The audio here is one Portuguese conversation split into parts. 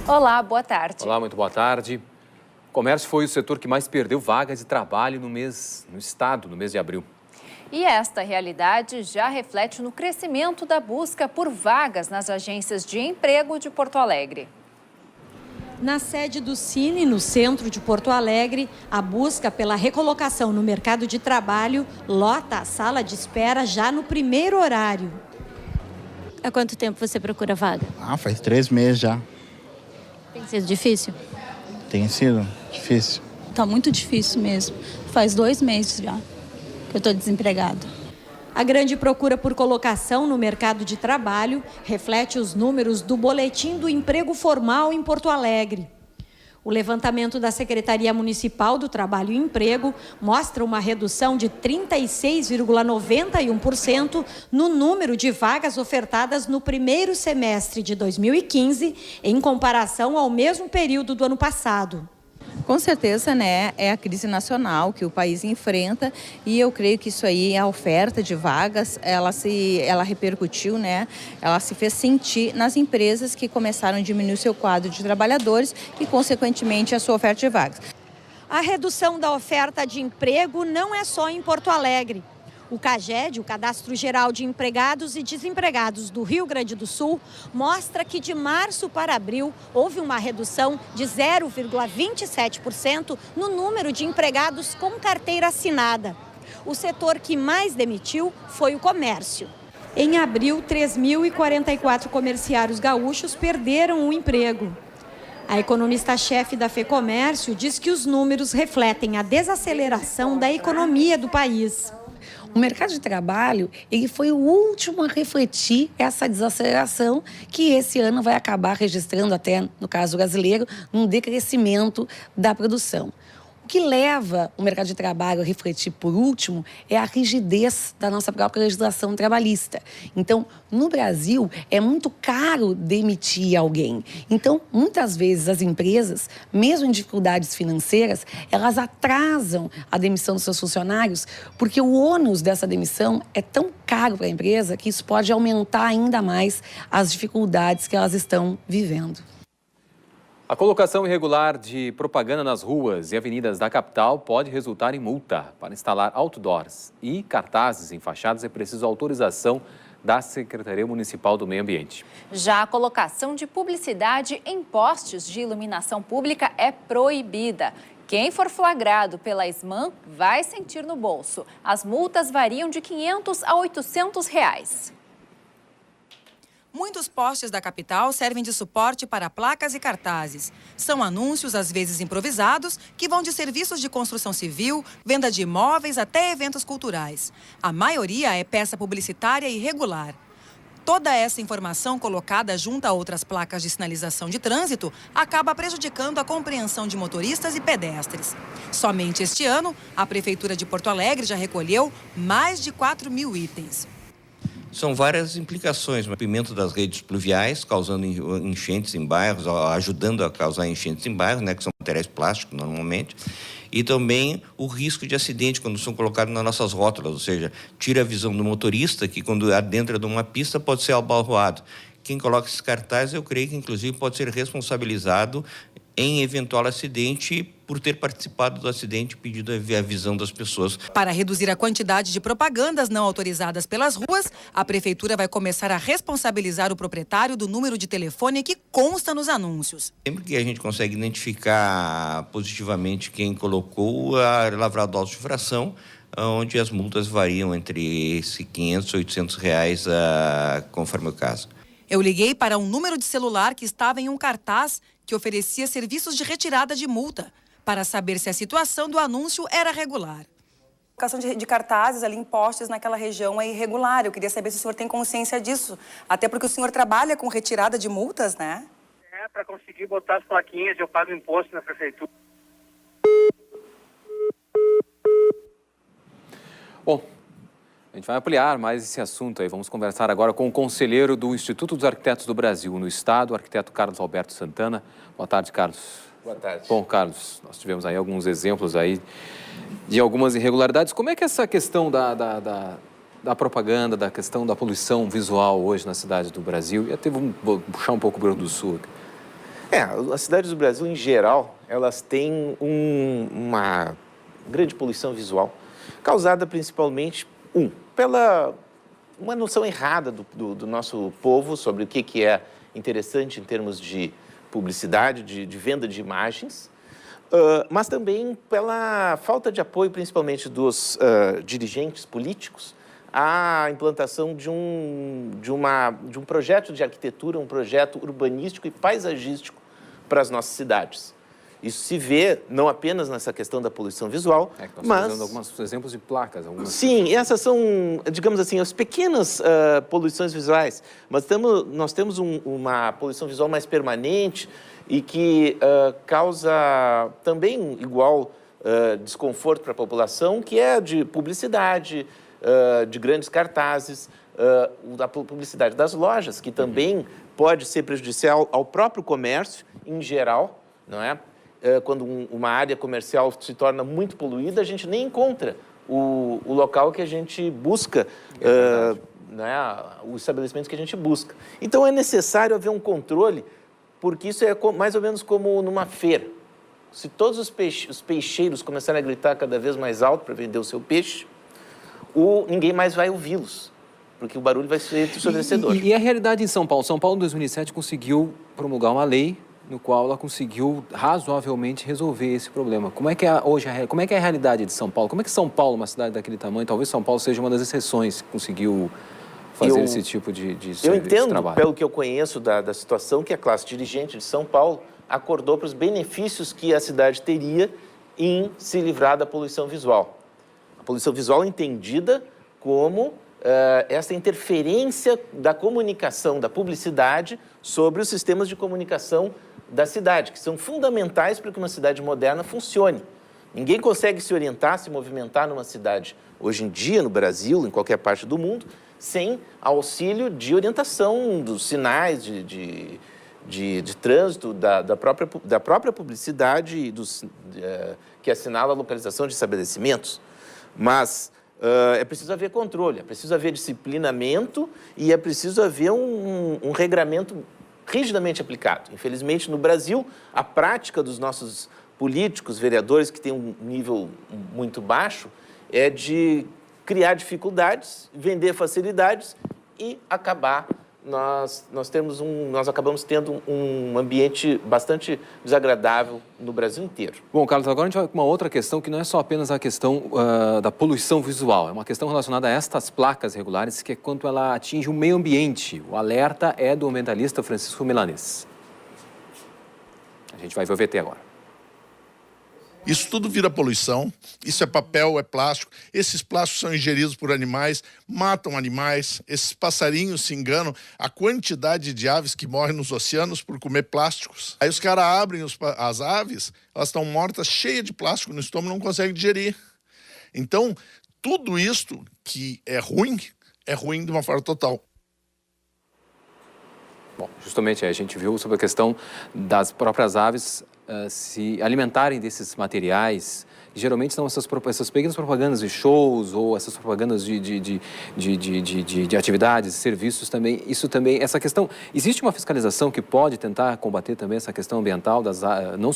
Olá, boa tarde. Olá, muito boa tarde. O comércio foi o setor que mais perdeu vagas de trabalho no estado, no mês de abril. E esta realidade já reflete no crescimento da busca por vagas nas agências de emprego de Porto Alegre. Na sede do Cine, no centro de Porto Alegre, a busca pela recolocação no mercado de trabalho lota a sala de espera já no primeiro horário. Há quanto tempo você procura vaga? Faz 3 meses já. Tem sido difícil? Tem sido difícil. Tá muito difícil mesmo. Faz 2 meses já que eu tô desempregada. A grande procura por colocação no mercado de trabalho reflete os números do Boletim do Emprego Formal em Porto Alegre. O levantamento da Secretaria Municipal do Trabalho e Emprego mostra uma redução de 36,91% no número de vagas ofertadas no primeiro semestre de 2015, em comparação ao mesmo período do ano passado. Com certeza, né, é a crise nacional que o país enfrenta e eu creio que isso aí, a oferta de vagas, ela repercutiu, né, ela se fez sentir nas empresas que começaram a diminuir o seu quadro de trabalhadores e, consequentemente, a sua oferta de vagas. A redução da oferta de emprego não é só em Porto Alegre. O CAGED, o Cadastro Geral de Empregados e Desempregados do Rio Grande do Sul, mostra que de março para abril houve uma redução de 0,27% no número de empregados com carteira assinada. O setor que mais demitiu foi o comércio. Em abril, 3.044 comerciários gaúchos perderam o emprego. A economista-chefe da FEComércio diz que os números refletem a desaceleração da economia do país. O mercado de trabalho, ele foi o último a refletir essa desaceleração que esse ano vai acabar registrando, até no caso brasileiro, um decrescimento da produção. O que leva o mercado de trabalho a refletir, por último, é a rigidez da nossa própria legislação trabalhista. Então, no Brasil, é muito caro demitir alguém. Então, muitas vezes, as empresas, mesmo em dificuldades financeiras, elas atrasam a demissão dos seus funcionários, porque o ônus dessa demissão é tão caro para a empresa que isso pode aumentar ainda mais as dificuldades que elas estão vivendo. A colocação irregular de propaganda nas ruas e avenidas da capital pode resultar em multa. Para instalar outdoors e cartazes em fachadas é preciso autorização da Secretaria Municipal do Meio Ambiente. Já a colocação de publicidade em postes de iluminação pública é proibida. Quem for flagrado pela SMAN vai sentir no bolso. As multas variam de R$ 500 a R$ 800. Muitos postes da capital servem de suporte para placas e cartazes. São anúncios, às vezes improvisados, que vão de serviços de construção civil, venda de imóveis até eventos culturais. A maioria é peça publicitária irregular. Toda essa informação colocada junto a outras placas de sinalização de trânsito acaba prejudicando a compreensão de motoristas e pedestres. Somente este ano, a Prefeitura de Porto Alegre já recolheu mais de 4.000 itens. São várias implicações, o rompimento das redes pluviais, causando enchentes em bairros, ajudando a causar enchentes em bairros, né, que são materiais plásticos normalmente, e também o risco de acidente quando são colocados nas nossas rótulas, ou seja, tira a visão do motorista, que quando adentra de uma pista pode ser abalroado. Quem coloca esses cartazes, eu creio que inclusive pode ser responsabilizado em eventual acidente por ter participado do acidente e pedido a visão das pessoas. Para reduzir a quantidade de propagandas não autorizadas pelas ruas, a Prefeitura vai começar a responsabilizar o proprietário do número de telefone que consta nos anúncios. Sempre que a gente consegue identificar positivamente quem colocou, a lavrado auto de infração, onde as multas variam entre R$ 500 e R$ 800, conforme o caso. Eu liguei para um número de celular que estava em um cartaz que oferecia serviços de retirada de multa, para saber se a situação do anúncio era regular. A colocação de cartazes ali em postes naquela região é irregular. Eu queria saber se o senhor tem consciência disso. Até porque o senhor trabalha com retirada de multas, né? Para conseguir botar as plaquinhas, eu pago imposto na prefeitura. Bom, a gente vai ampliar mais esse assunto aí. Vamos conversar agora com o conselheiro do Instituto dos Arquitetos do Brasil no Estado, o arquiteto Carlos Alberto Santana. Boa tarde, Carlos. Boa tarde. Bom, Carlos, nós tivemos aí alguns exemplos aí de algumas irregularidades. Como é que essa questão da propaganda, da questão da poluição visual hoje na cidade do Brasil? Vou puxar um pouco o Rio Grande do Sul. As cidades do Brasil, em geral, elas têm uma grande poluição visual, causada principalmente, pela uma noção errada do nosso povo sobre o que é interessante em termos de publicidade, de venda de imagens, mas também pela falta de apoio, principalmente dos dirigentes políticos, à implantação de um projeto de arquitetura, um projeto urbanístico e paisagístico para as nossas cidades. Isso se vê não apenas nessa questão da poluição visual, nós estamos dando alguns exemplos de placas. Sim, essas são, digamos assim, as pequenas poluições visuais, mas nós temos uma poluição visual mais permanente e que causa também igual desconforto para a população, que é de publicidade, de grandes cartazes, da publicidade das lojas, que também pode ser prejudicial ao próprio comércio em geral, não é? Quando uma área comercial se torna muito poluída, a gente nem encontra o local que a gente busca, o estabelecimento que a gente busca. Então, é necessário haver um controle, porque isso é mais ou menos como numa feira. Se todos os peixeiros começarem a gritar cada vez mais alto para vender o seu peixe, ninguém mais vai ouvi-los, porque o barulho vai ser ensurdecedor. E a realidade em São Paulo? São Paulo, em 2007, conseguiu promulgar uma lei no qual ela conseguiu razoavelmente resolver esse problema. Como é que é hoje como é que é a realidade de São Paulo? Como é que São Paulo, uma cidade daquele tamanho, talvez São Paulo seja uma das exceções que conseguiu fazer esse tipo de serviço, eu entendo, de trabalho? Pelo que eu conheço da situação, que a classe dirigente de São Paulo acordou para os benefícios que a cidade teria em se livrar da poluição visual. A poluição visual é entendida como essa interferência da comunicação, da publicidade sobre os sistemas de comunicação da cidade, que são fundamentais para que uma cidade moderna funcione. Ninguém consegue se orientar, se movimentar numa cidade, hoje em dia, no Brasil, em qualquer parte do mundo, sem auxílio de orientação dos sinais de trânsito, da própria publicidade que assinala a localização de estabelecimentos. Mas é preciso haver controle, é preciso haver disciplinamento e é preciso haver um regramento rigidamente aplicado. Infelizmente, no Brasil, a prática dos nossos políticos, vereadores, que têm um nível muito baixo, é de criar dificuldades, vender facilidades e nós acabamos tendo um ambiente bastante desagradável no Brasil inteiro. Bom, Carlos, agora a gente vai com uma outra questão que não é só apenas a questão da poluição visual, é uma questão relacionada a estas placas regulares, que é quanto ela atinge o meio ambiente. O alerta é do ambientalista Francisco Milanês. A gente vai ver o VT agora. Isso tudo vira poluição, isso é papel, é plástico, esses plásticos são ingeridos por animais, matam animais, esses passarinhos se enganam, a quantidade de aves que morrem nos oceanos por comer plásticos. Aí os caras abrem as aves, elas estão mortas, cheias de plástico no estômago, não conseguem digerir. Então, tudo isto que é ruim de uma forma total. Bom, justamente a gente viu sobre a questão das próprias aves se alimentarem desses materiais. Geralmente são essas pequenas propagandas de shows ou essas propagandas de atividades, serviços também. Isso também, essa questão, existe uma fiscalização que pode tentar combater também essa questão ambiental, não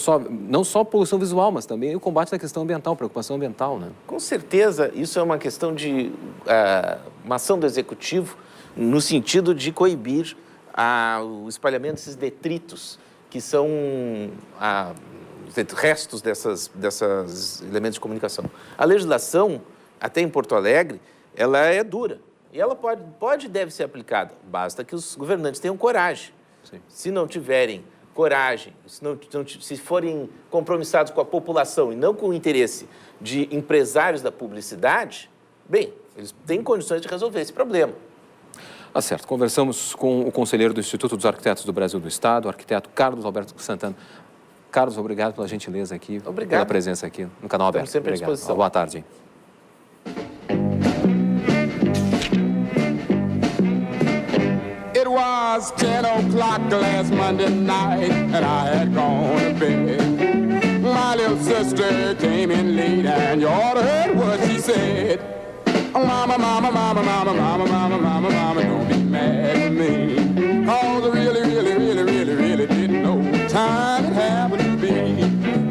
só poluição visual, mas também o combate da questão ambiental, preocupação ambiental, né? Com certeza, isso é uma questão de uma ação do executivo no sentido de coibir o espalhamento desses detritos, que são restos desses elementos de comunicação. A legislação, até em Porto Alegre, ela é dura. E ela pode e deve ser aplicada. Basta que os governantes tenham coragem. Sim. Se não tiverem coragem, se forem compromissados com a população e não com o interesse de empresários da publicidade, bem, eles têm condições de resolver esse problema. Tá certo. Conversamos com o conselheiro do Instituto dos Arquitetos do Brasil do Estado, o arquiteto Carlos Alberto Santana. Carlos, obrigado pela gentileza aqui, pela presença aqui no Canal Aberto. Estamos sempre à disposição. Boa tarde. It was 10 o'clock last Monday night and I had gone to bed. little sister came in late and you ought to heard what she said. Oh, mama, mama, mama, mama, mama, mama, mama, mama, don't be mad at me. Cause I really, really, really, really, really didn't know what time it happened to be.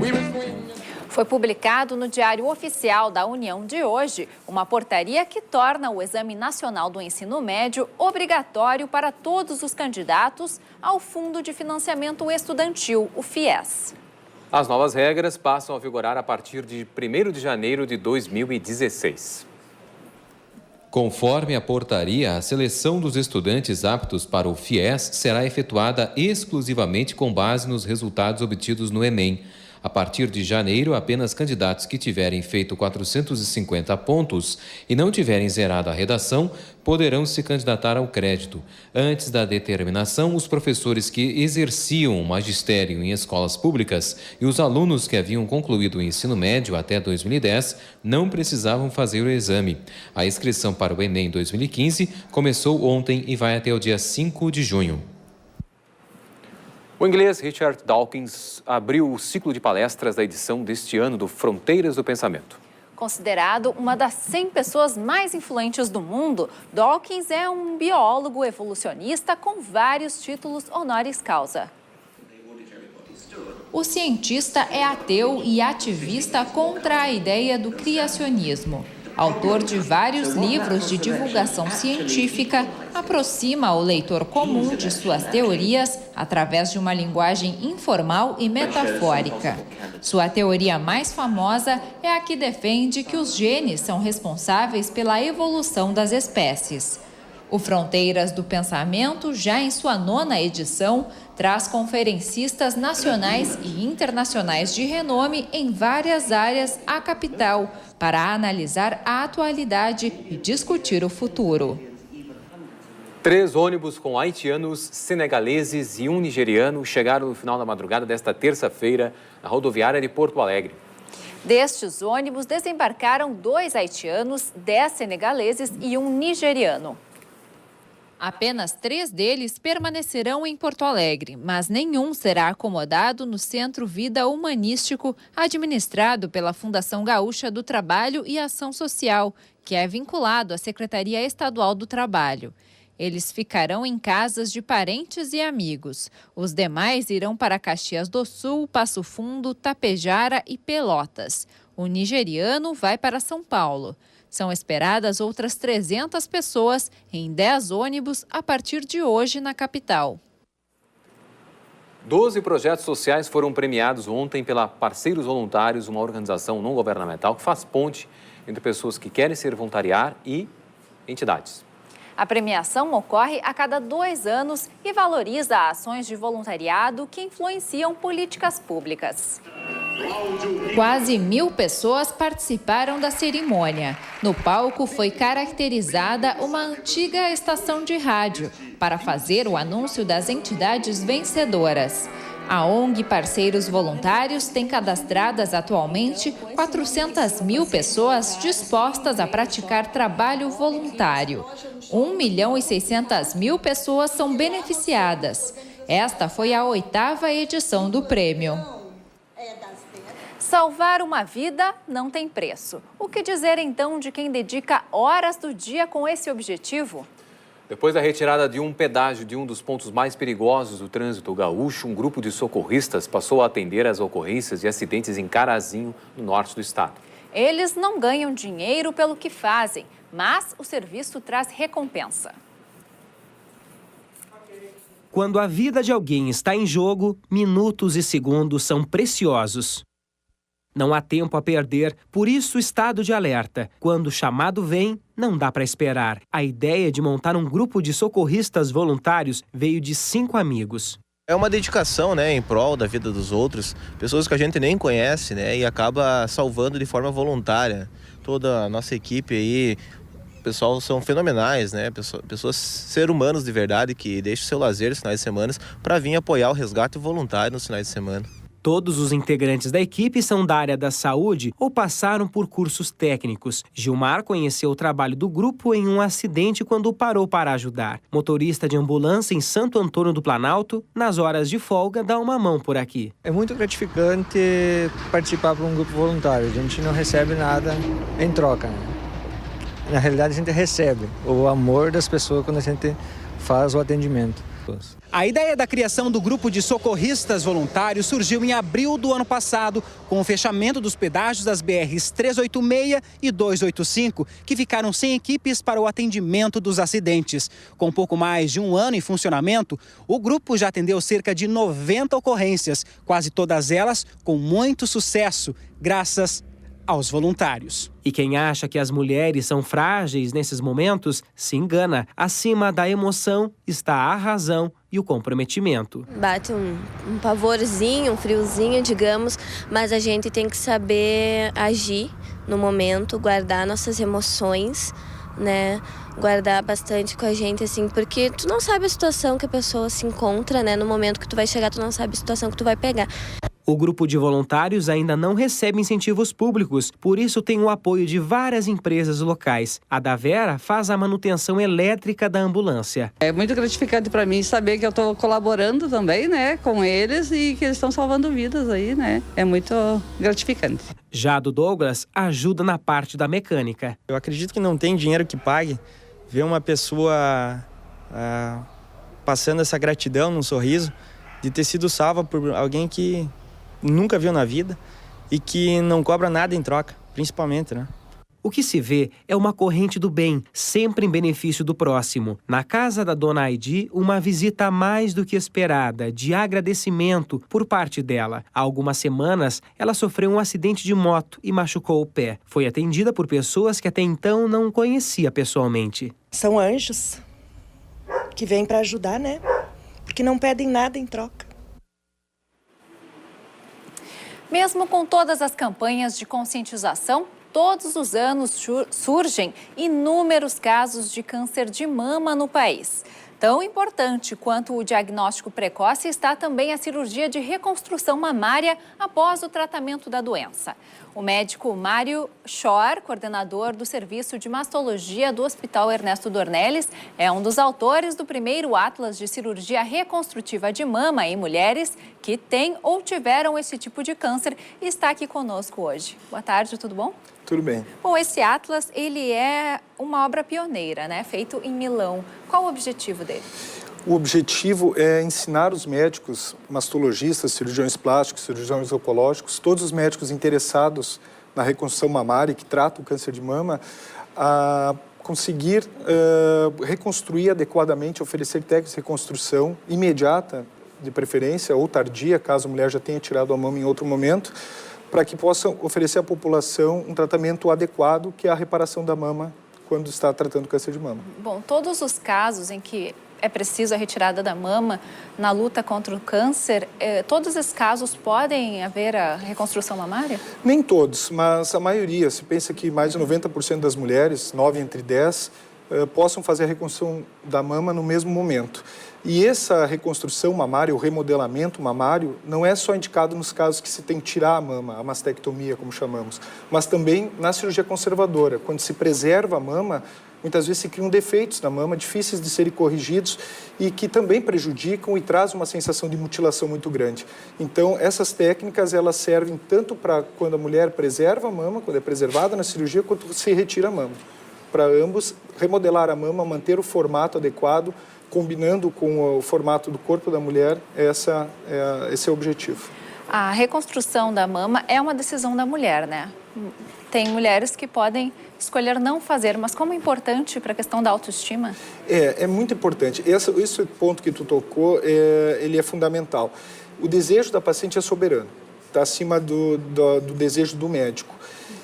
We were swinging. Foi publicado no Diário Oficial da União de hoje uma portaria que torna o Exame Nacional do Ensino Médio obrigatório para todos os candidatos ao Fundo de Financiamento Estudantil, o FIES. As novas regras passam a vigorar a partir de 1º de janeiro de 2016. Conforme a portaria, a seleção dos estudantes aptos para o FIES será efetuada exclusivamente com base nos resultados obtidos no Enem. A partir de janeiro, apenas candidatos que tiverem feito 450 pontos e não tiverem zerado a redação poderão se candidatar ao crédito. Antes da determinação, os professores que exerciam o magistério em escolas públicas e os alunos que haviam concluído o ensino médio até 2010 não precisavam fazer o exame. A inscrição para o Enem 2015 começou ontem e vai até o dia 5 de junho. O inglês Richard Dawkins abriu o ciclo de palestras da edição deste ano do Fronteiras do Pensamento. Considerado uma das 100 pessoas mais influentes do mundo, Dawkins é um biólogo evolucionista com vários títulos honoris causa. O cientista é ateu e ativista contra a ideia do criacionismo. Autor de vários livros de divulgação científica, aproxima o leitor comum de suas teorias através de uma linguagem informal e metafórica. Sua teoria mais famosa é a que defende que os genes são responsáveis pela evolução das espécies. O Fronteiras do Pensamento, já em sua 9ª edição, traz conferencistas nacionais e internacionais de renome em várias áreas à capital para analisar a atualidade e discutir o futuro. 3 ônibus com haitianos, senegaleses e um nigeriano chegaram no final da madrugada desta terça-feira na rodoviária de Porto Alegre. Destes ônibus desembarcaram 2 haitianos, 10 senegaleses e um nigeriano. Apenas 3 deles permanecerão em Porto Alegre, mas nenhum será acomodado no Centro Vida Humanístico, administrado pela Fundação Gaúcha do Trabalho e Ação Social, que é vinculado à Secretaria Estadual do Trabalho. Eles ficarão em casas de parentes e amigos. Os demais irão para Caxias do Sul, Passo Fundo, Tapejara e Pelotas. O nigeriano vai para São Paulo. São esperadas outras 300 pessoas em 10 ônibus a partir de hoje na capital. 12 projetos sociais foram premiados ontem pela Parceiros Voluntários, uma organização não governamental que faz ponte entre pessoas que querem se voluntariar e entidades. A premiação ocorre a cada 2 anos e valoriza ações de voluntariado que influenciam políticas públicas. Quase 1.000 pessoas participaram da cerimônia. No palco foi caracterizada uma antiga estação de rádio para fazer o anúncio das entidades vencedoras. A ONG Parceiros Voluntários tem cadastradas atualmente 400.000 pessoas dispostas a praticar trabalho voluntário. 1.600.000 pessoas são beneficiadas. Esta foi a 8ª edição do prêmio. Salvar uma vida não tem preço. O que dizer então de quem dedica horas do dia com esse objetivo? Depois da retirada de um pedágio de um dos pontos mais perigosos do trânsito gaúcho, um grupo de socorristas passou a atender as ocorrências de acidentes em Carazinho, no norte do estado. Eles não ganham dinheiro pelo que fazem, mas o serviço traz recompensa. Quando a vida de alguém está em jogo, minutos e segundos são preciosos. Não há tempo a perder, por isso o estado de alerta. Quando o chamado vem, não dá para esperar. A ideia de montar um grupo de socorristas voluntários veio de 5 amigos. É uma dedicação, em prol da vida dos outros, pessoas que a gente nem conhece, e acaba salvando de forma voluntária. Toda a nossa equipe aí, o pessoal são fenomenais, pessoas, seres humanos de verdade que deixam seu lazer nos finais de semana para vir apoiar o resgate voluntário nos finais de semana. Todos os integrantes da equipe são da área da saúde ou passaram por cursos técnicos. Gilmar conheceu o trabalho do grupo em um acidente quando parou para ajudar. Motorista de ambulância em Santo Antônio do Planalto, nas horas de folga, dá uma mão por aqui. É muito gratificante participar por um grupo voluntário. A gente não recebe nada em troca, né? Na realidade, a gente recebe o amor das pessoas quando a gente faz o atendimento. A ideia da criação do grupo de socorristas voluntários surgiu em abril do ano passado, com o fechamento dos pedágios das BRs 386 e 285, que ficaram sem equipes para o atendimento dos acidentes. Com pouco mais de um ano em funcionamento, o grupo já atendeu cerca de 90 ocorrências, quase todas elas com muito sucesso, graças aos voluntários. E quem acha que as mulheres são frágeis nesses momentos, se engana. Acima da emoção está a razão e o comprometimento. Bate um pavorzinho, um friozinho, digamos, mas a gente tem que saber agir no momento, guardar nossas emoções, né? Guardar bastante com a gente, assim, porque tu não sabe a situação que a pessoa se encontra, né? No momento que tu vai chegar, tu não sabe a situação que tu vai pegar. O grupo de voluntários ainda não recebe incentivos públicos, por isso tem o apoio de várias empresas locais. A da Vera faz a manutenção elétrica da ambulância. É muito gratificante para mim saber que eu estou colaborando também, né, com eles e que eles estão salvando vidas aí, né? É muito gratificante. Já do Douglas ajuda na parte da mecânica. Eu acredito que não tem dinheiro que pague ver uma pessoa passando essa gratidão num sorriso de ter sido salva por alguém que nunca viu na vida e que não cobra nada em troca, principalmente, né? O que se vê é uma corrente do bem, sempre em benefício do próximo. Na casa da dona Aidi, uma visita mais do que esperada, de agradecimento por parte dela. Há algumas semanas, ela sofreu um acidente de moto e machucou o pé. Foi atendida por pessoas que até então não conhecia pessoalmente. São anjos que vêm para ajudar, né? Porque não pedem nada em troca. Mesmo com todas as campanhas de conscientização, todos os anos surgem inúmeros casos de câncer de mama no país. Tão importante quanto o diagnóstico precoce está também a cirurgia de reconstrução mamária após o tratamento da doença. O médico Mário Schor, coordenador do Serviço de Mastologia do Hospital Ernesto Dornelles, é um dos autores do primeiro Atlas de Cirurgia Reconstrutiva de Mama em mulheres que têm ou tiveram esse tipo de câncer e está aqui conosco hoje. Boa tarde, tudo bom? Tudo bem. Bom, esse Atlas, ele é uma obra pioneira, né? Feito em Milão. Qual o objetivo dele? O objetivo é ensinar os médicos, mastologistas, cirurgiões plásticos, cirurgiões oncológicos, todos os médicos interessados na reconstrução mamária que tratam o câncer de mama, a conseguir reconstruir adequadamente, oferecer técnicas de reconstrução imediata, de preferência, ou tardia, caso a mulher já tenha tirado a mama em outro momento, para que possam oferecer à população um tratamento adequado, que é a reparação da mama quando está tratando câncer de mama. Bom, todos os casos em que é preciso a retirada da mama na luta contra o câncer, todos esses casos podem haver a reconstrução mamária? Nem todos, mas a maioria. Se pensa que mais de 90% das mulheres, 9 entre 10, possam fazer a reconstrução da mama no mesmo momento. E essa reconstrução mamária, o remodelamento mamário, não é só indicado nos casos que se tem que tirar a mama, a mastectomia, como chamamos, mas também na cirurgia conservadora. Quando se preserva a mama, muitas vezes se criam defeitos na mama, difíceis de serem corrigidos e que também prejudicam e trazem uma sensação de mutilação muito grande. Então, essas técnicas, elas servem tanto para quando a mulher preserva a mama, quando é preservada na cirurgia, quanto se retira a mama. Para ambos, remodelar a mama, manter o formato adequado, combinando com o formato do corpo da mulher, esse é o objetivo. A reconstrução da mama é uma decisão da mulher, né? Tem mulheres que podem escolher não fazer, mas como é importante para a questão da autoestima? É muito importante. Esse ponto que tu tocou, ele é fundamental. O desejo da paciente é soberano, está acima do desejo do médico.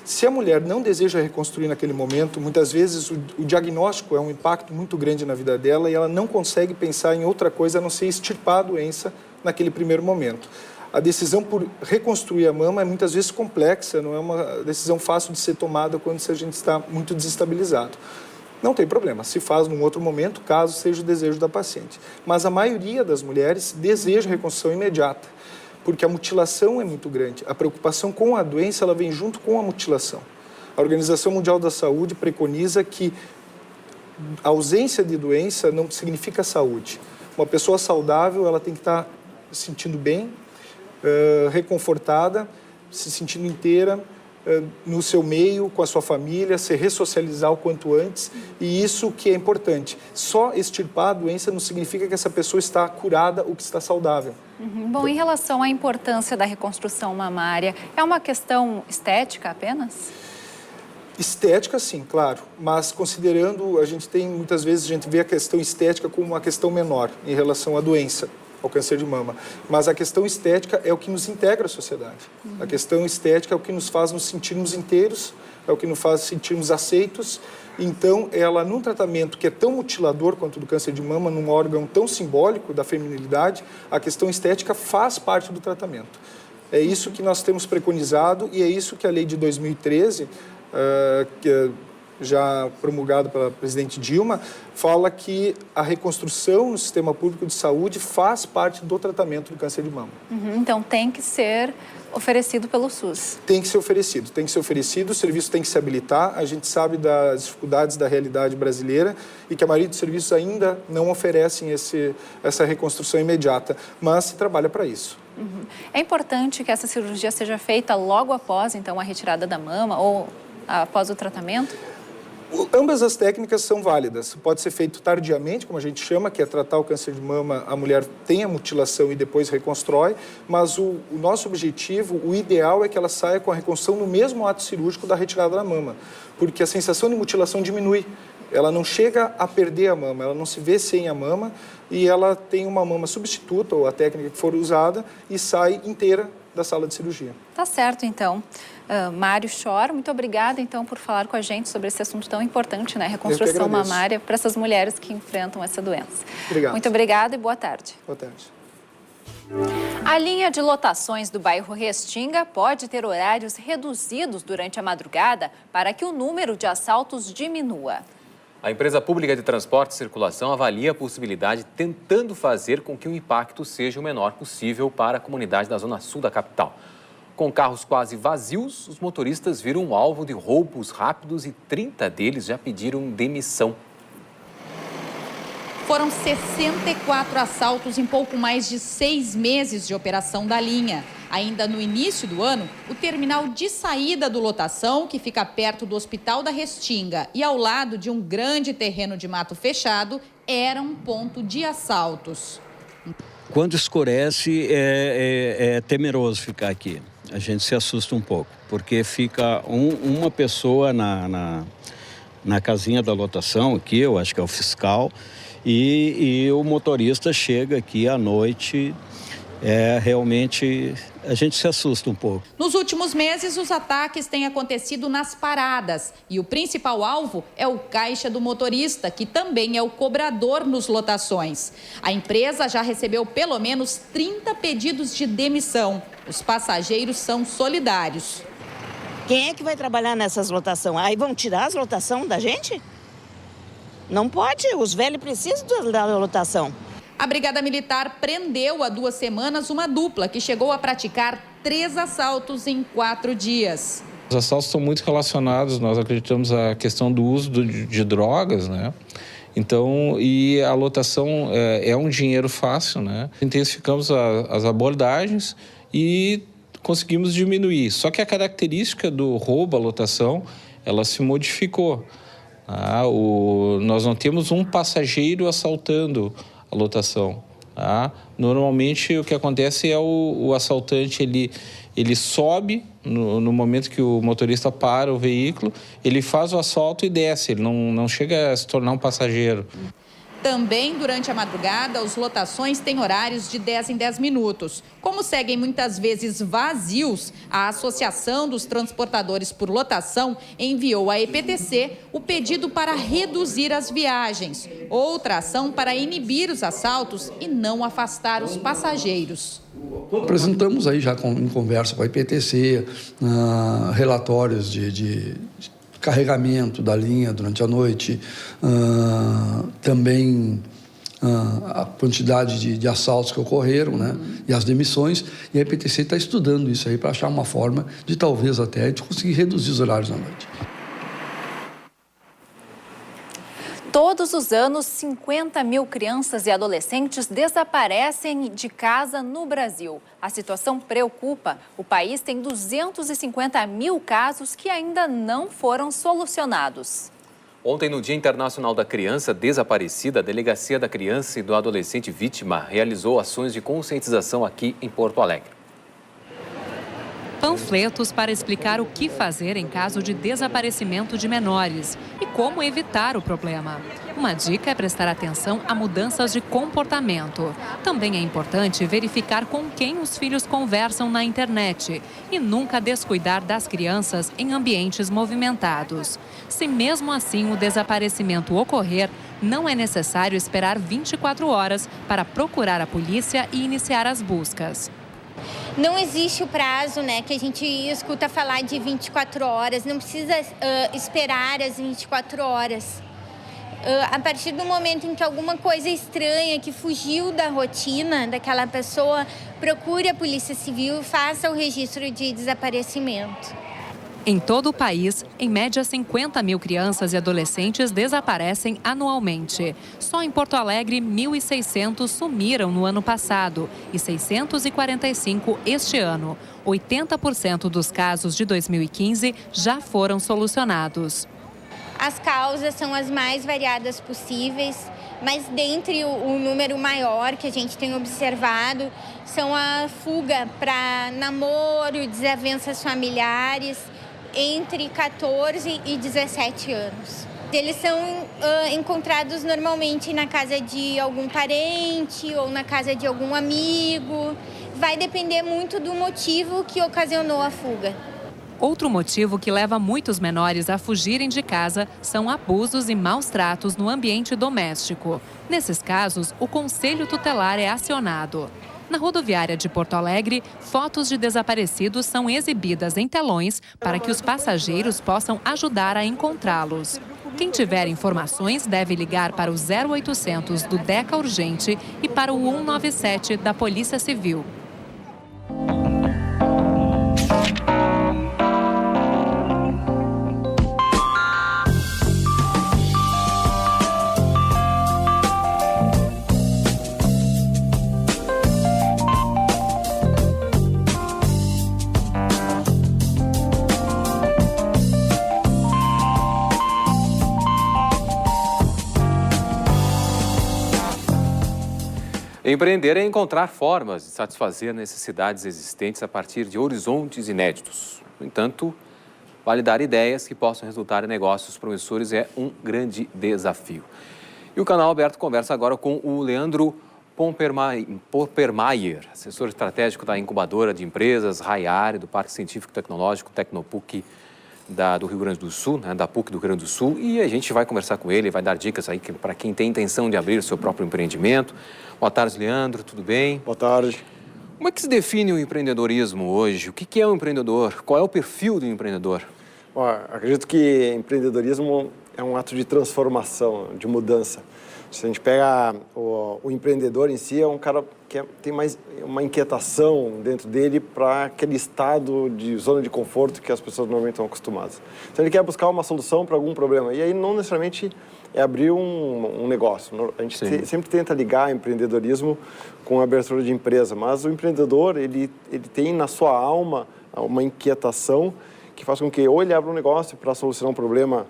Se a mulher não deseja reconstruir naquele momento, muitas vezes o diagnóstico é um impacto muito grande na vida dela e ela não consegue pensar em outra coisa a não ser extirpar a doença naquele primeiro momento. A decisão por reconstruir a mama é muitas vezes complexa, não é uma decisão fácil de ser tomada quando a gente está muito desestabilizado. Não tem problema, se faz num outro momento, caso seja o desejo da paciente. Mas a maioria das mulheres deseja reconstrução imediata, porque a mutilação é muito grande. A preocupação com a doença, ela vem junto com a mutilação. A Organização Mundial da Saúde preconiza que a ausência de doença não significa saúde. Uma pessoa saudável, ela tem que estar se sentindo bem, reconfortada, se sentindo inteira, no seu meio, com a sua família, se ressocializar o quanto antes, e isso que é importante. Só extirpar a doença não significa que essa pessoa está curada ou que está saudável. Bom, em relação à importância da reconstrução mamária, é uma questão estética apenas? Estética, sim, claro, mas considerando, muitas vezes a gente vê a questão estética como uma questão menor em relação à doença, ao câncer de mama. Mas a questão estética é o que nos integra à sociedade. A questão estética é o que nos faz nos sentirmos inteiros, é o que nos faz sentirmos aceitos. Então, ela, num tratamento que é tão mutilador quanto o do câncer de mama, num órgão tão simbólico da feminilidade, a questão estética faz parte do tratamento. É isso que nós temos preconizado e é isso que a lei de 2013, que já promulgado pela presidente Dilma, fala que a reconstrução no sistema público de saúde faz parte do tratamento do câncer de mama. Então tem que ser oferecido pelo SUS. Tem que ser oferecido, o serviço tem que se habilitar. A gente sabe das dificuldades da realidade brasileira e que a maioria dos serviços ainda não oferecem essa reconstrução imediata, mas se trabalha para isso. É importante que essa cirurgia seja feita logo após, então, a retirada da mama ou após o tratamento? Ambas as técnicas são válidas. Pode ser feito tardiamente, como a gente chama, que é tratar o câncer de mama, a mulher tem a mutilação e depois reconstrói, mas o nosso objetivo, o ideal é que ela saia com a reconstrução no mesmo ato cirúrgico da retirada da mama, porque a sensação de mutilação diminui. Ela não chega a perder a mama, ela não se vê sem a mama e ela tem uma mama substituta, ou a técnica que for usada, e sai inteira da sala de cirurgia. Tá certo, então. Mário Chor, muito obrigada, então, por falar com a gente sobre esse assunto tão importante, né? Reconstrução mamária para essas mulheres que enfrentam essa doença. Obrigado. Muito obrigada e boa tarde. Boa tarde. A linha de lotações do bairro Restinga pode ter horários reduzidos durante a madrugada para que o número de assaltos diminua. A empresa pública de transporte e circulação avalia a possibilidade, tentando fazer com que o impacto seja o menor possível para a comunidade da zona sul da capital. Com carros quase vazios, os motoristas viram um alvo de roubos rápidos e 30 deles já pediram demissão. Foram 64 assaltos em pouco mais de 6 meses de operação da linha. Ainda no início do ano, o terminal de saída do lotação, que fica perto do Hospital da Restinga e ao lado de um grande terreno de mato fechado, era um ponto de assaltos. Quando escurece, é temeroso ficar aqui. A gente se assusta um pouco, porque fica uma pessoa na casinha da lotação aqui, eu acho que é o fiscal, e o motorista chega aqui à noite. Realmente, a gente se assusta um pouco. Nos últimos meses, os ataques têm acontecido nas paradas. E o principal alvo é o caixa do motorista, que também é o cobrador nos lotações. A empresa já recebeu pelo menos 30 pedidos de demissão. Os passageiros são solidários. Quem é que vai trabalhar nessas lotações? Aí vão tirar as lotações da gente? Não pode, os velhos precisam da lotação. A Brigada Militar prendeu há 2 semanas uma dupla que chegou a praticar 3 assaltos em 4 dias. Os assaltos estão muito relacionados, nós acreditamos, à questão do uso de drogas, né? Então, e a lotação é um dinheiro fácil, né? Intensificamos as abordagens e conseguimos diminuir. Só que a característica do roubo à lotação, ela se modificou. Nós não temos um passageiro assaltando a lotação. Normalmente o que acontece é o assaltante, ele sobe no momento que o motorista para o veículo, ele faz o assalto e desce, ele não chega a se tornar um passageiro. Também durante a madrugada, os lotações têm horários de 10 em 10 minutos. Como seguem muitas vezes vazios, a Associação dos Transportadores por Lotação enviou à EPTC o pedido para reduzir as viagens. Outra ação para inibir os assaltos e não afastar os passageiros. Apresentamos aí já em conversa com a EPTC, relatórios de carregamento da linha durante a noite, também a quantidade de assaltos que ocorreram, né? E as demissões. E a IPTC está estudando isso aí para achar uma forma de talvez até de conseguir reduzir os horários da noite. Todos os anos, 50 mil crianças e adolescentes desaparecem de casa no Brasil. A situação preocupa. O país tem 250 mil casos que ainda não foram solucionados. Ontem, no Dia Internacional da Criança Desaparecida, a Delegacia da Criança e do Adolescente Vítima realizou ações de conscientização aqui em Porto Alegre. Panfletos para explicar o que fazer em caso de desaparecimento de menores e como evitar o problema. Uma dica é prestar atenção a mudanças de comportamento. Também é importante verificar com quem os filhos conversam na internet e nunca descuidar das crianças em ambientes movimentados. Se mesmo assim o desaparecimento ocorrer, não é necessário esperar 24 horas para procurar a polícia e iniciar as buscas. Não existe o prazo, né, que a gente escuta falar de 24 horas, não precisa esperar as 24 horas. A partir do momento em que alguma coisa estranha que fugiu da rotina daquela pessoa, procure a Polícia Civil e faça o registro de desaparecimento. Em todo o país, em média 50 mil crianças e adolescentes desaparecem anualmente. Só em Porto Alegre, 1.600 sumiram no ano passado e 645 este ano. 80% dos casos de 2015 já foram solucionados. As causas são as mais variadas possíveis, mas dentre o número maior que a gente tem observado são a fuga para namoro, desavenças familiares, entre 14 e 17 anos. Eles são encontrados normalmente na casa de algum parente ou na casa de algum amigo. Vai depender muito do motivo que ocasionou a fuga. Outro motivo que leva muitos menores a fugirem de casa são abusos e maus tratos no ambiente doméstico. Nesses casos, o Conselho Tutelar é acionado. Na rodoviária de Porto Alegre, fotos de desaparecidos são exibidas em telões para que os passageiros possam ajudar a encontrá-los. Quem tiver informações deve ligar para o 0800 do DECA Urgente e para o 197 da Polícia Civil. Empreender é encontrar formas de satisfazer necessidades existentes a partir de horizontes inéditos. No entanto, validar ideias que possam resultar em negócios promissores é um grande desafio. E o Canal Aberto conversa agora com o Leandro Pompermayer, assessor estratégico da incubadora de empresas Raiare, do Parque Científico e Tecnológico Tecnopuc do Rio Grande do Sul, né, da PUC do Rio Grande do Sul, e a gente vai conversar com ele, vai dar dicas aí para quem tem intenção de abrir o seu próprio empreendimento. Boa tarde, Leandro, tudo bem? Boa tarde. Como é que se define o empreendedorismo hoje? O que é um empreendedor? Qual é o perfil do empreendedor? Bom, acredito que empreendedorismo é um ato de transformação, de mudança. Se a gente pega o empreendedor em si, é um cara que tem mais uma inquietação dentro dele para aquele estado de zona de conforto que as pessoas normalmente estão acostumadas. Então ele quer buscar uma solução para algum problema. E aí não necessariamente é abrir um negócio. A gente sempre tenta ligar empreendedorismo com a abertura de empresa, mas o empreendedor ele tem na sua alma uma inquietação que faz com que ou ele abra um negócio para solucionar um problema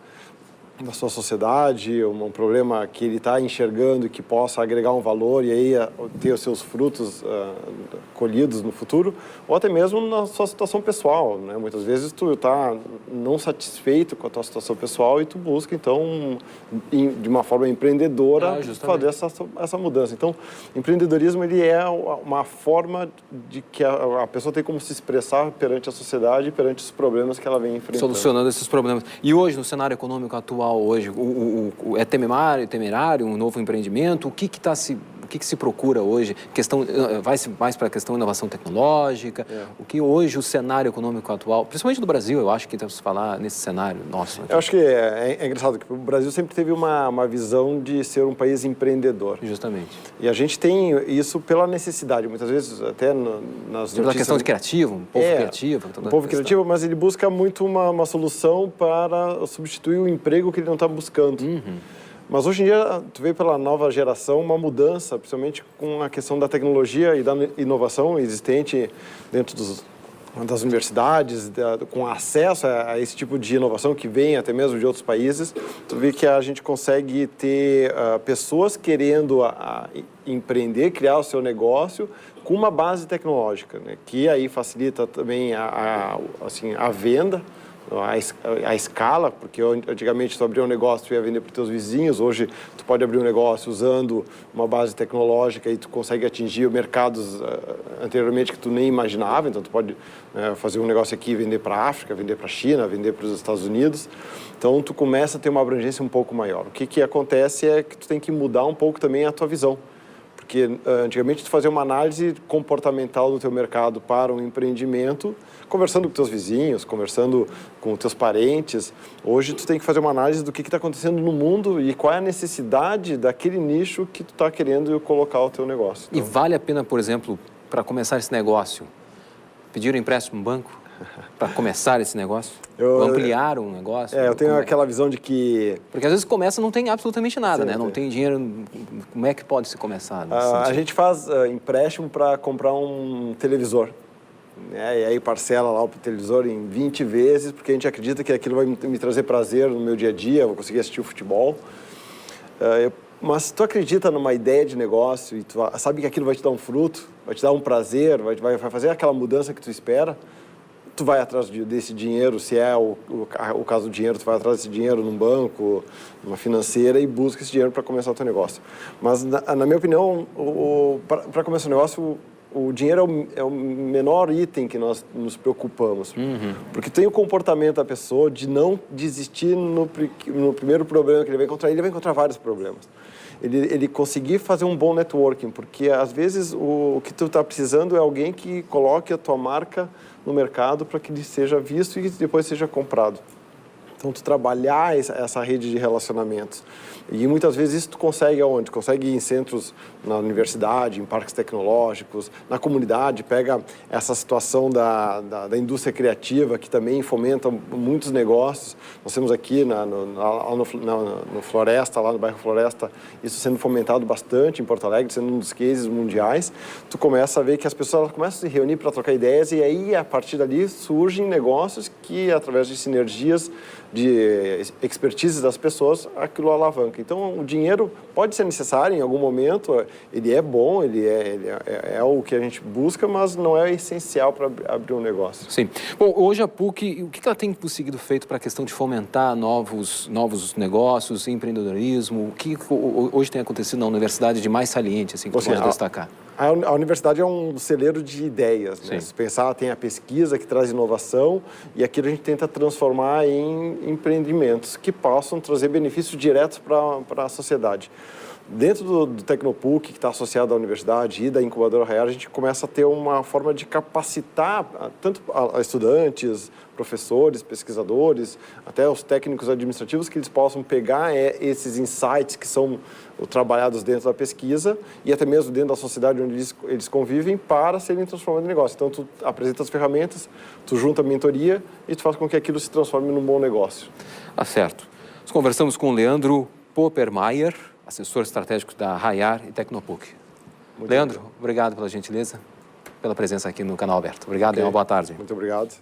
da sua sociedade, um problema que ele está enxergando e que possa agregar um valor e aí ter os seus frutos colhidos no futuro, ou até mesmo na sua situação pessoal, né? Muitas vezes tu está não satisfeito com a tua situação pessoal e tu busca, então, de uma forma empreendedora, fazer essa mudança. Então, empreendedorismo ele é uma forma de que a pessoa tem como se expressar perante a sociedade e perante os problemas que ela vem enfrentando. Solucionando esses problemas. E hoje, no cenário econômico atual, hoje, é temerário um novo empreendimento? O que que se procura hoje? Vai-se mais para a questão de inovação tecnológica? O que hoje o cenário econômico atual, principalmente do Brasil, eu acho que temos que falar nesse cenário nosso aqui. Eu acho que é engraçado que o Brasil sempre teve uma visão de ser um país empreendedor. Justamente. E a gente tem isso pela necessidade, muitas vezes até nas notícias... questão de criativo, um povo criativo. Um povo criativo, mas ele busca muito uma solução para substituir o emprego que ele não está buscando. Mas hoje em dia, tu vê pela nova geração uma mudança, principalmente com a questão da tecnologia e da inovação existente dentro das universidades, com acesso a esse tipo de inovação que vem até mesmo de outros países. Tu vê que a gente consegue ter pessoas querendo empreender, criar o seu negócio com uma base tecnológica, né? Que aí facilita também a venda, a escala, porque antigamente tu abria um negócio, tu ia vender para os teus vizinhos, hoje tu pode abrir um negócio usando uma base tecnológica e tu consegue atingir mercados anteriormente que tu nem imaginava, então tu pode fazer um negócio aqui e vender para a África, vender para a China, vender para os Estados Unidos, então tu começa a ter uma abrangência um pouco maior. O que acontece é que tu tem que mudar um pouco também a tua visão, porque antigamente tu fazia uma análise comportamental do teu mercado para um empreendimento, conversando com teus vizinhos, conversando com teus parentes. Hoje tu tem que fazer uma análise do que está acontecendo no mundo e qual é a necessidade daquele nicho que tu está querendo colocar o teu negócio. Então... E vale a pena, por exemplo, para começar esse negócio, pedir um empréstimo no banco para começar esse negócio? Ampliar um negócio? Eu tenho aquela visão de que... Porque às vezes começa e não tem absolutamente nada, né? Não tem dinheiro. Como é que pode se começar? A gente faz empréstimo para comprar um televisor. E aí parcela lá o televisor em 20 vezes, porque a gente acredita que aquilo vai me trazer prazer no meu dia a dia, vou conseguir assistir o futebol. Mas se tu acredita numa ideia de negócio e tu sabe que aquilo vai te dar um fruto, vai te dar um prazer, vai fazer aquela mudança que tu espera, tu vai atrás desse dinheiro, se é o caso do dinheiro, tu vai atrás desse dinheiro num banco, numa financeira e busca esse dinheiro para começar o teu negócio. Mas, na minha opinião, para começar o negócio, o dinheiro é o menor item que nós nos preocupamos. Porque tem o comportamento da pessoa de não desistir no primeiro problema que ele vai encontrar vários problemas. Ele conseguir fazer um bom networking, porque às vezes o que tu está precisando é alguém que coloque a tua marca no mercado para que ele seja visto e depois seja comprado. Então, tu trabalhar essa rede de relacionamentos. E muitas vezes isso tu consegue aonde? Consegue em centros, na universidade, em parques tecnológicos, na comunidade, pega essa situação da indústria criativa, que também fomenta muitos negócios. Nós temos aqui no Floresta, lá no bairro Floresta, isso sendo fomentado bastante em Porto Alegre, sendo um dos cases mundiais. Tu começa a ver que as pessoas começam a se reunir para trocar ideias e aí, a partir dali, surgem negócios que, através de sinergias, de expertise das pessoas, aquilo alavanca. Então, o dinheiro pode ser necessário em algum momento, ele é bom, ele é o que a gente busca, mas não é essencial para abrir um negócio. Sim. Bom, hoje a PUC, o que ela tem conseguido feito para a questão de fomentar novos negócios, empreendedorismo? O que hoje tem acontecido na universidade de mais saliente, assim, que você pode destacar? A universidade é um celeiro de ideias, né? Se pensar, tem a pesquisa que traz inovação e aquilo a gente tenta transformar em empreendimentos que possam trazer benefícios diretos para a sociedade. Dentro do Tecnopuc, que está associado à universidade e da incubadora Raiar, a gente começa a ter uma forma de capacitar tanto a estudantes, professores, pesquisadores, até os técnicos administrativos, que eles possam pegar esses insights que são trabalhados dentro da pesquisa e até mesmo dentro da sociedade onde eles convivem para serem transformados em negócio. Então, tu apresenta as ferramentas, tu junta a mentoria e tu faz com que aquilo se transforme num bom negócio. Tá certo. Nós conversamos com o Leandro Poppermeier, assessor estratégico da Raiar e Tecnopuc. Leandro, obrigado pela gentileza, pela presença aqui no Canal Aberto. Obrigado e uma boa tarde. Muito obrigado.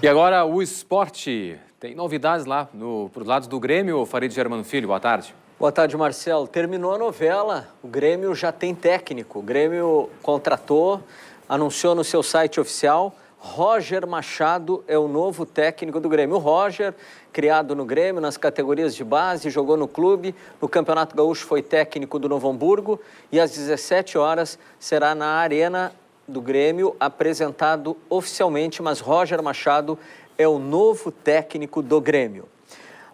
E agora o esporte. Tem novidades lá para os lados do Grêmio. Farid Germano Filho, boa tarde. Boa tarde, Marcelo. Terminou a novela, o Grêmio já tem técnico. O Grêmio contratou, anunciou no seu site oficial, Roger Machado é o novo técnico do Grêmio. O Roger, criado no Grêmio, nas categorias de base, jogou no clube, no Campeonato Gaúcho foi técnico do Novo Hamburgo e às 17 horas será na Arena do Grêmio apresentado oficialmente, mas Roger Machado é o novo técnico do Grêmio.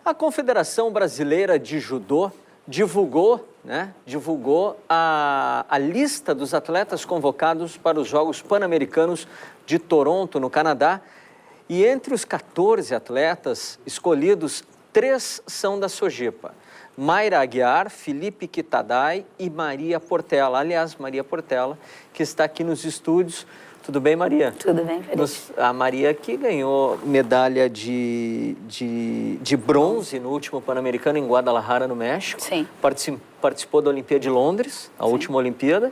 A Confederação Brasileira de Judô divulgou a lista dos atletas convocados para os Jogos Pan-Americanos de Toronto, no Canadá. E entre os 14 atletas escolhidos, 3 são da Sojipa. Mayra Aguiar, Felipe Quitadai e Maria Portela. Aliás, Maria Portela, que está aqui nos estúdios. Tudo bem, Maria? Tudo bem, Felipe. A Maria que ganhou medalha de bronze no último Pan-Americano em Guadalajara, no México. Sim. Participou da Olimpíada de Londres, a última Olimpíada.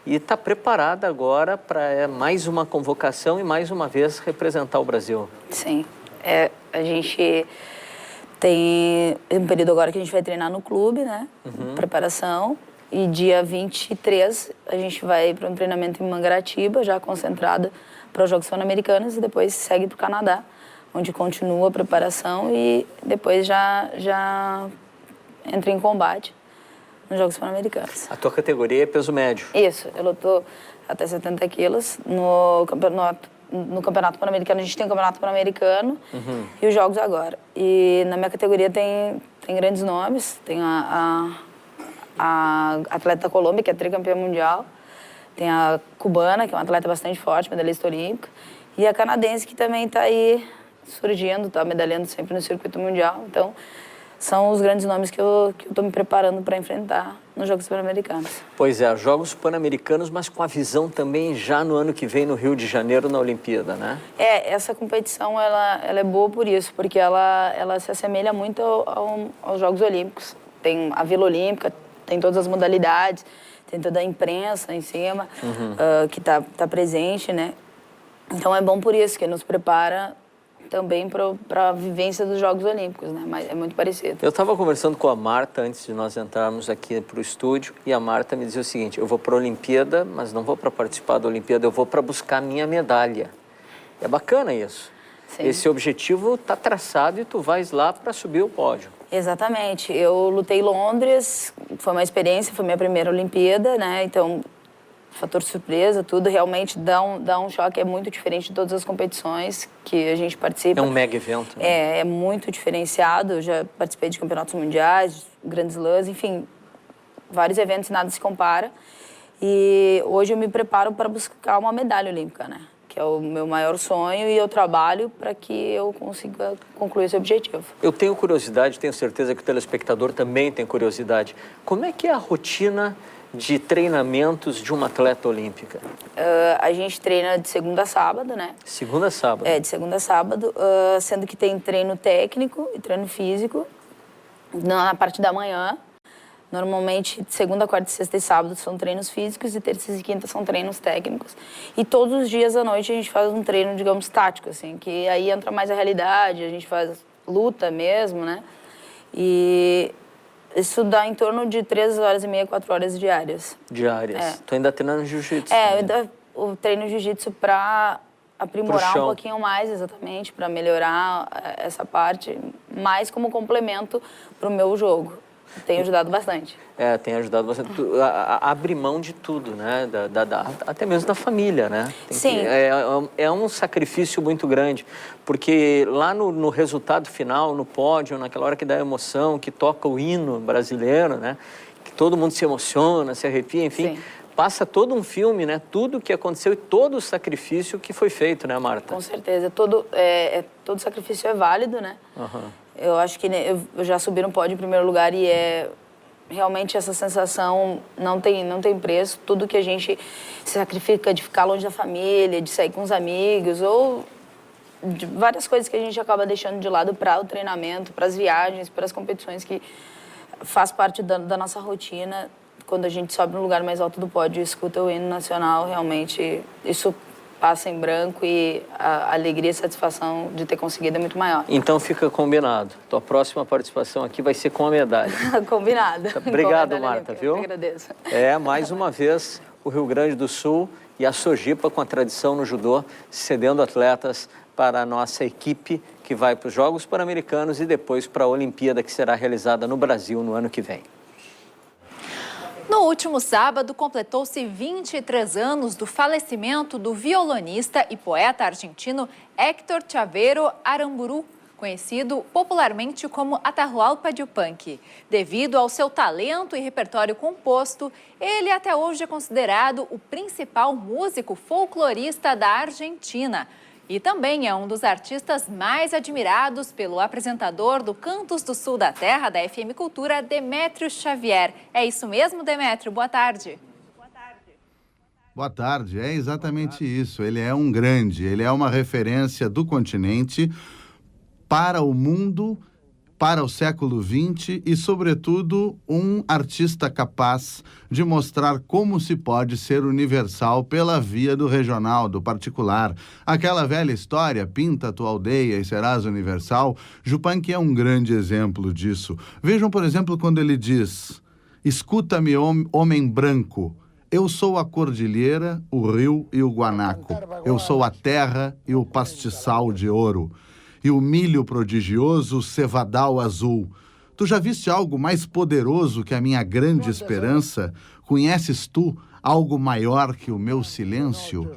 E está preparada agora para mais uma convocação e mais uma vez representar o Brasil. Sim. A gente tem um período agora que a gente vai treinar no clube, né? Preparação. E dia 23 a gente vai para um treinamento em Mangaratiba, já concentrada para os Jogos Pan-Americanos, e depois segue para o Canadá, onde continua a preparação e depois já entra em combate nos Jogos Pan-Americanos. A tua categoria é peso médio? Isso, eu luto até 70 quilos. No Campeonato Pan-Americano, a gente tem o Campeonato Pan-Americano e os Jogos agora. E na minha categoria tem grandes nomes, tem a atleta da Colômbia, que é tricampeã mundial, tem a cubana, que é uma atleta bastante forte, medalhista olímpica, e a canadense, que também está aí surgindo, está medalhando sempre no circuito mundial. Então, são os grandes nomes que eu estou me preparando para enfrentar nos Jogos Pan-Americanos. Pois é, Jogos Pan-Americanos, mas com a visão também já no ano que vem no Rio de Janeiro, na Olimpíada, né? Essa competição ela é boa por isso, porque ela se assemelha muito aos Jogos Olímpicos. Tem a Vila Olímpica, tem todas as modalidades, tem toda a imprensa em cima, que está presente, né? Então é bom por isso, que nos prepara também para a vivência dos Jogos Olímpicos, né? Mas é muito parecido. Eu estava conversando com a Marta antes de nós entrarmos aqui para o estúdio, e a Marta me dizia o seguinte: eu vou para a Olimpíada, mas não vou para participar da Olimpíada, eu vou para buscar a minha medalha. É bacana isso. Sim. Esse objetivo está traçado e tu vais lá para subir o pódio. Exatamente. Eu lutei em Londres, foi uma experiência, foi minha primeira Olimpíada, né? Então, fator surpresa, tudo realmente dá um choque, é muito diferente de todas as competições que a gente participa. É um mega evento. Né? É muito diferenciado. Eu já participei de campeonatos mundiais, grandes lãs, enfim, vários eventos, nada se compara. E hoje eu me preparo para buscar uma medalha olímpica, né? Que é o meu maior sonho, e eu trabalho para que eu consiga concluir esse objetivo. Eu tenho curiosidade, tenho certeza que o telespectador também tem curiosidade. Como é que é a rotina de treinamentos de uma atleta olímpica? A gente treina de segunda a sábado, né? Segunda a sábado? De segunda a sábado, sendo que tem treino técnico e treino físico na parte da manhã. Normalmente, segunda, quarta, sexta e sábado são treinos físicos e terças e quintas são treinos técnicos. E todos os dias à noite a gente faz um treino, digamos, tático, assim, que aí entra mais a realidade, a gente faz luta mesmo, né? E isso dá em torno de 3 horas e meia, 4 horas diárias. Diárias? Tu ainda treina jiu-jitsu? Eu treino jiu-jitsu para aprimorar um pouquinho mais, exatamente, para melhorar essa parte, mais como complemento para o meu jogo. Tem ajudado bastante. Tem ajudado bastante. Abre mão de tudo, né? Até mesmo da família, né? Sim. É um sacrifício muito grande, porque lá no resultado final, no pódio, naquela hora que dá emoção, que toca o hino brasileiro, né? Que todo mundo se emociona, se arrepia, enfim. Sim. Passa todo um filme, né? Tudo o que aconteceu e todo o sacrifício que foi feito, né, Marta? Com certeza. Todo sacrifício é válido, né? Eu acho que eu já subi no pódio em primeiro lugar e realmente essa sensação não tem preço. Tudo que a gente se sacrifica de ficar longe da família, de sair com os amigos, ou de várias coisas que a gente acaba deixando de lado para o treinamento, para as viagens, para as competições, que faz parte da nossa rotina. Quando a gente sobe no lugar mais alto do pódio e escuta o hino nacional, realmente isso passa em branco, e a alegria e a satisfação de ter conseguido é muito maior. Então fica combinado. Tua próxima participação aqui vai ser com a medalha. Combinado. Obrigado, Marta, viu? Eu agradeço. Mais uma vez, o Rio Grande do Sul e a Sojipa, com a tradição no judô, cedendo atletas para a nossa equipe, que vai para os Jogos Pan-Americanos e depois para a Olimpíada, que será realizada no Brasil no ano que vem. No último sábado, completou-se 23 anos do falecimento do violonista e poeta argentino Héctor Chaveiro Aramburu. conhecido popularmente como Atahualpa Yupanqui. Devido ao seu talento e repertório composto, ele até hoje é considerado o principal músico folclorista da Argentina. E também é um dos artistas mais admirados pelo apresentador do Cantos do Sul da Terra, da FM Cultura, Demétrio Xavier. É isso mesmo, Demétrio? Boa tarde. Boa tarde, é exatamente isso. Ele é um grande, ele é uma referência do continente para o mundo, para o século XX e, sobretudo, um artista capaz de mostrar como se pode ser universal pela via do regional, do particular. Aquela velha história, pinta tua aldeia e serás universal, Yupanqui é um grande exemplo disso. Vejam, por exemplo, quando ele diz: escuta-me, homem branco, eu sou a cordilheira, o rio e o guanaco, eu sou a terra e o pastiçal de ouro, e o milho prodigioso, o cevadal azul. Tu já viste algo mais poderoso que a minha grande esperança? Conheces tu algo maior que o meu silêncio?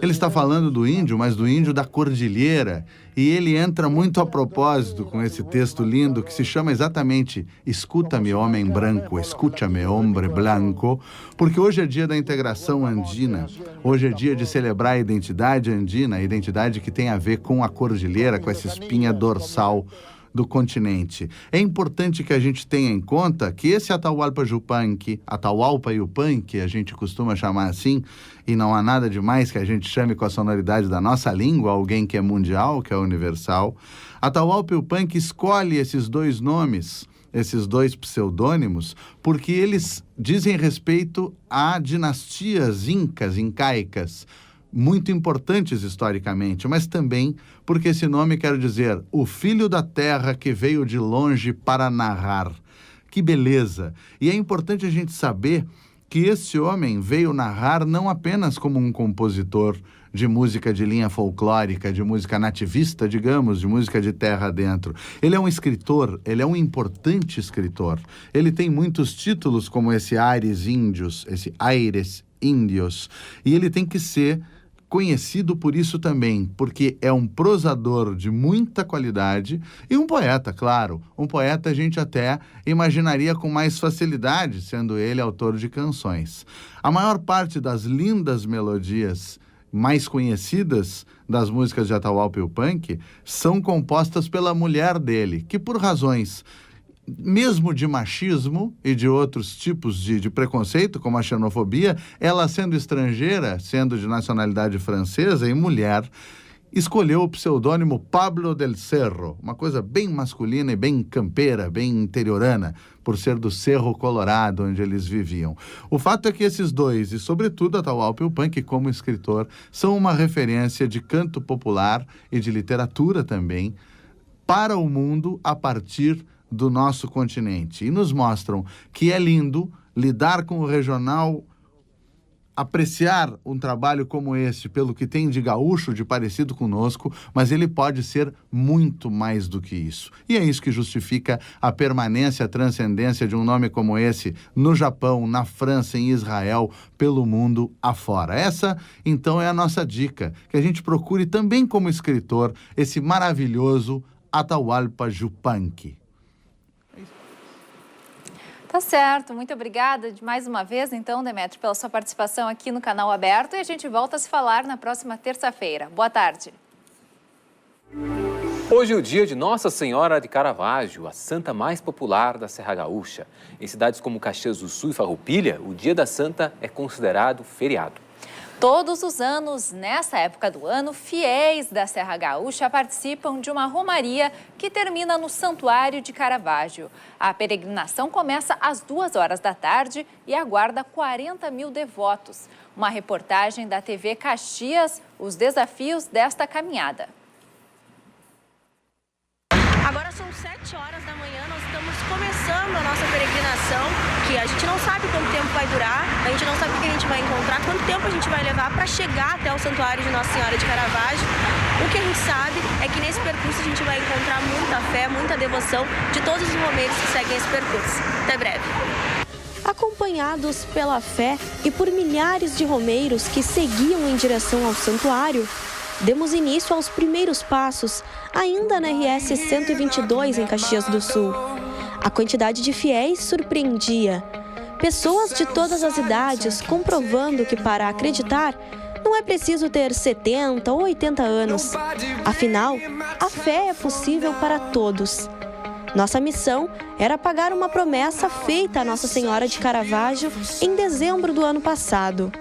Ele está falando do índio, mas do índio da cordilheira. E ele entra muito a propósito com esse texto lindo que se chama exatamente Escuta-me, homem branco, escuta-me, hombre blanco, porque hoje é dia da integração andina, hoje é dia de celebrar a identidade andina, a identidade que tem a ver com a cordilheira, com essa espinha dorsal do continente. É importante que a gente tenha em conta que esse Atahualpa Yupanqui, a gente costuma chamar assim, e não há nada de mais que a gente chame com a sonoridade da nossa língua, alguém que é mundial, que é universal. Atahualpa Yupanqui escolhe esses dois nomes, esses dois pseudônimos, porque eles dizem respeito a dinastias incaicas, muito importantes historicamente, mas também porque esse nome quer dizer o filho da terra que veio de longe para narrar. Que beleza! E é importante a gente saber que esse homem veio narrar não apenas como um compositor de música de linha folclórica, de música nativista, digamos, de música de terra dentro. Ele é um escritor, ele é um importante escritor. Ele tem muitos títulos como esse Aires Índios, esse Aires Índios, e ele tem que ser conhecido por isso também, porque é um prosador de muita qualidade e um poeta, claro. Um poeta a gente até imaginaria com mais facilidade, sendo ele autor de canções. A maior parte das lindas melodias mais conhecidas das músicas de Atahualpa Yupanqui são compostas pela mulher dele, que por razões mesmo de machismo e de outros tipos de preconceito, como a xenofobia, ela sendo estrangeira, sendo de nacionalidade francesa e mulher, escolheu o pseudônimo Pablo del Cerro, uma coisa bem masculina e bem campeira, bem interiorana, por ser do Cerro Colorado, onde eles viviam. O fato é que esses dois, e sobretudo Atahualpa Yupanqui como escritor, são uma referência de canto popular e de literatura também para o mundo a partir do nosso continente. E nos mostram que é lindo lidar com o regional, apreciar um trabalho como esse pelo que tem de gaúcho, de parecido conosco, mas ele pode ser muito mais do que isso. E é isso que justifica a permanência, a transcendência de um nome como esse no Japão, na França, em Israel, pelo mundo afora. Essa, então, é a nossa dica, que a gente procure também como escritor esse maravilhoso Atahualpa Yupanqui. Tá certo, muito obrigada mais uma vez, então, Demétrio, pela sua participação aqui no Canal Aberto, e a gente volta a se falar na próxima terça-feira. Boa tarde. Hoje é o dia de Nossa Senhora de Caravaggio, a santa mais popular da Serra Gaúcha. Em cidades como Caxias do Sul e Farroupilha, o dia da santa é considerado feriado. Todos os anos, nessa época do ano, fiéis da Serra Gaúcha participam de uma romaria que termina no Santuário de Caravaggio. A peregrinação começa às 2h da tarde e aguarda 40 mil devotos. Uma reportagem da TV Caxias, os desafios desta caminhada. Agora são 7 horas da manhã, nós estamos começando a nossa peregrinação, que a gente não sabe quanto tempo vai durar, a gente não sabe o que a gente vai encontrar, quanto tempo a gente vai levar para chegar até o Santuário de Nossa Senhora de Caravaggio. O que a gente sabe é que nesse percurso a gente vai encontrar muita fé, muita devoção de todos os momentos que seguem esse percurso. Até breve. Acompanhados pela fé e por milhares de romeiros que seguiam em direção ao santuário, Demos início aos primeiros passos, ainda na RS 122 em Caxias do Sul. A quantidade de fiéis surpreendia. Pessoas de todas as idades comprovando que para acreditar não é preciso ter 70 ou 80 anos. Afinal, a fé é possível para todos. Nossa missão era pagar uma promessa feita a Nossa Senhora de Caravaggio em dezembro do ano passado.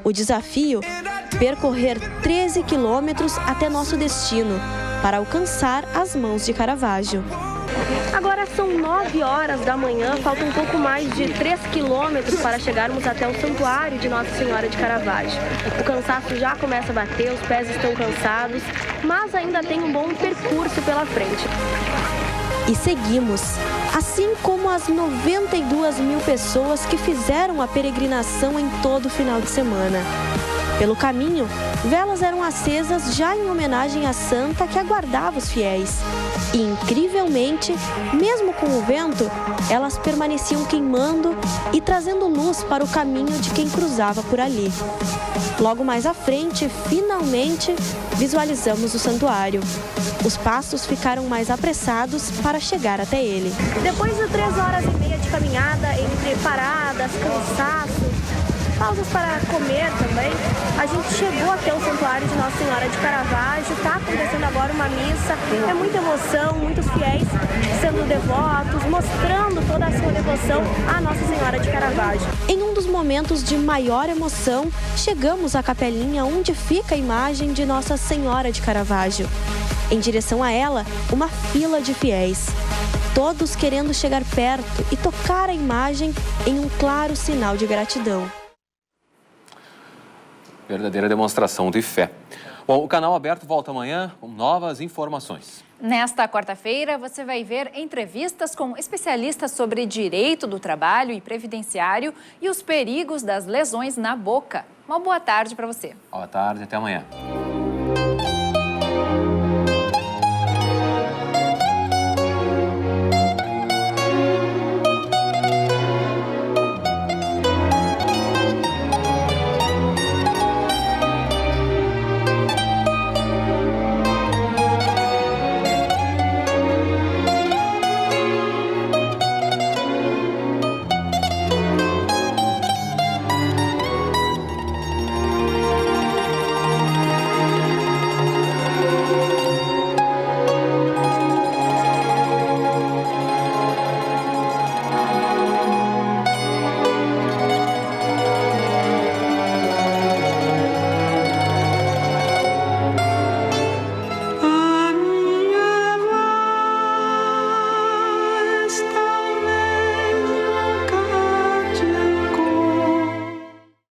O desafio? Percorrer 13 quilômetros até nosso destino, para alcançar as mãos de Caravaggio. Agora são 9 horas da manhã, falta um pouco mais de 3 quilômetros para chegarmos até o Santuário de Nossa Senhora de Caravaggio. O cansaço já começa a bater, os pés estão cansados, mas ainda tem um bom percurso pela frente. E seguimos, assim como as 92 mil pessoas que fizeram a peregrinação em todo o final de semana. Pelo caminho, velas eram acesas já em homenagem à santa que aguardava os fiéis. E, incrivelmente, mesmo com o vento, elas permaneciam queimando e trazendo luz para o caminho de quem cruzava por ali. Logo mais à frente, finalmente, visualizamos o santuário. Os passos ficaram mais apressados para chegar até ele. Depois de 3 horas e meia de caminhada, entre paradas, cansaço, pausas para comer também, a gente chegou até o Santuário de Nossa Senhora de Caravaggio. Está acontecendo agora uma missa, é muita emoção, muitos fiéis sendo devotos, mostrando toda a sua devoção à Nossa Senhora de Caravaggio. Em um dos momentos de maior emoção, chegamos à capelinha onde fica a imagem de Nossa Senhora de Caravaggio. Em direção a ela, uma fila de fiéis. Todos querendo chegar perto e tocar a imagem em um claro sinal de gratidão. Verdadeira demonstração de fé. Bom, o Canal Aberto volta amanhã com novas informações. Nesta quarta-feira, você vai ver entrevistas com especialistas sobre direito do trabalho e previdenciário e os perigos das lesões na boca. Uma boa tarde para você. Boa tarde, até amanhã.